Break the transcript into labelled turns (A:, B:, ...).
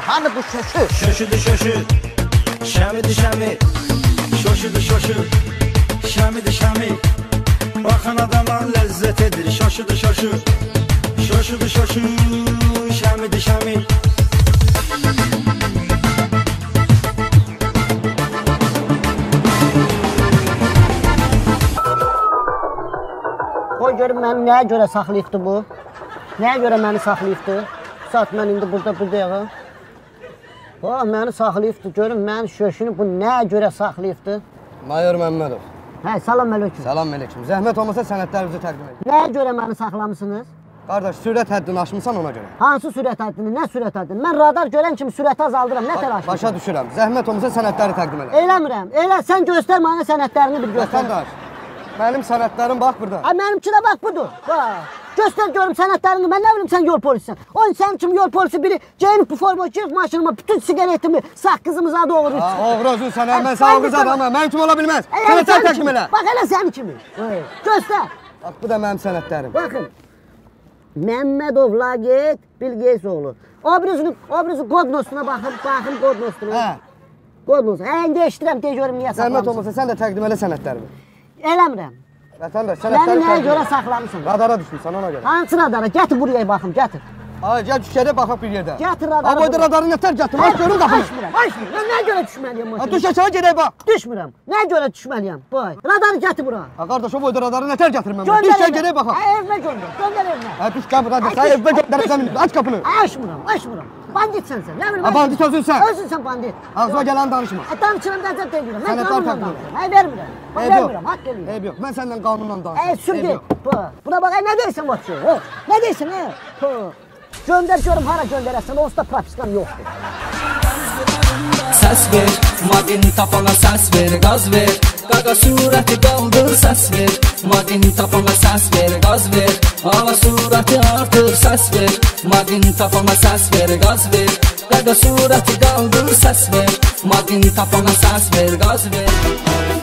A: Hani bu şöşü?
B: Şöşüdü şöşü, şəmidi şəmi. Şöşüdü şöşü, şəmidi şəmi. Baxan adama ləzzət edir. Şöşüdü şöşü, şöşüdü şöşü, şəmidi şəmi.
A: Qoy görüm məni nəyə görə saxlayıbdı bu? Nəyə görə məni saxlayıbdı? Saat mən indi buradayım. Oh, məni saxlayıbdı. Görüm mənim şöşünü bu nəyə görə saxlayıbdı?
C: Mayor Məmmədov.
A: Hə, salam əleykum.
C: Salam əleykum. Zəhmət olmasa sənədlərinizi təqdim edin.
A: Nəyə görə məni saxlamısınız?
C: Qardaş, sürət həddini aşmısan ona görə.
A: Hansı sürət həddini? Nə sürət həddini? Mən radar görən kimi sürəti azaldıram. Nə təlaş?
C: Başa düşürəm. Zəhmət olmasa sənədləri təqdim elə.
A: Eləmirəm. Elə sən göstər mənə sənədlərini bir göstər.
C: Vətəndaş, mənim sənədlərim bax burada.
A: Ay mənimki də bax budur. Bax. Göstər görüm sənədlərini. Mən nə bilim sən yol polisisən. Onun sənin kimi yol polisi biri geyinib bu forma girib maşınıma bütün siqaretimi, saqqızımıza doğru içsin.
C: Oğru özün sənə, mən sağ qız adamım. Mənim kimi ola bilməz. Sənədlər təqdim elə.
A: Bax elə sənin kimi. Göstər.
C: Bax, bu da mənim sənədlərim.
A: Baxın. Məmmədov Laqet Bilgezoğlu. Obruzun kodnosuna baxın kodnosuna.
C: Hə.
A: Kodnos. Hə, indi eşidirəm, deyə görüm niyə saxlamısın.
C: Zəhmət olmasa sən də təqdim elə sənədlərimi.
A: Eləmirəm.
C: Vətəndaş,
A: Məni
C: sənədləri
A: nəyə
C: təqdim
A: görə
C: elə.
A: saxlamısın?
C: Radara düşmüsən ona görə.
A: Hansı radara? Gətir buraya baxım, gətir.
C: Ay, gəl düşkədə baxaq bir yerdə.
A: Gətir radarı.
C: Ha, boyda radarı nətər gətir? Bax, görüm qapını.
A: Açmıram. Mən nəyə görə düşməliyəm
C: Ha,
A: maşına?
C: düş aşağı gedək bax.
A: Düşmürəm. Nəyə görə düşməliyəm? Boy. Radarı gətir bura.
C: Ha, qardaş, o boyda radarı nətər gətirməm?
A: Göndər
C: Düş gəl
A: evə.
C: gedək baxaq.
A: Hə, evimə göndər. Göndər evimə.
C: Ha, düş gəl bura, sən evə göndərsən, aç qapını.
A: Açmıram. Banditsən sən. Nə bilim.
C: Ha, bandit özünsən.
A: Özünsən bandit.
C: Ağzıma gələni danışma.
A: Danışıram da deyirəm. Mən
C: Sənədlər
A: qanunla
C: təqdim
A: danışıram. Hə, vermirəm.
C: Eyb
A: Vermirəm,
C: yox.
A: haqq eləyirəm.
C: Eyb yox, mən səndən qanunla danışıram.
A: Sürgün. Buna bax, nə deyirsən Bakı? Nə deyirsən, Göndər görüm hara göndərəsən, onsuz da propiskam yoxdur.
D: Səs ver, madin tapana səs ver, qaz ver. Qaqa surəti qaldır, səs ver. Madin tapana səs ver, qaz ver. Hava surəti artır, səs ver. Madin tapana səs ver, qaz ver. Qaqa surəti qaldır, səs ver. Madin tapana səs ver, qaz ver.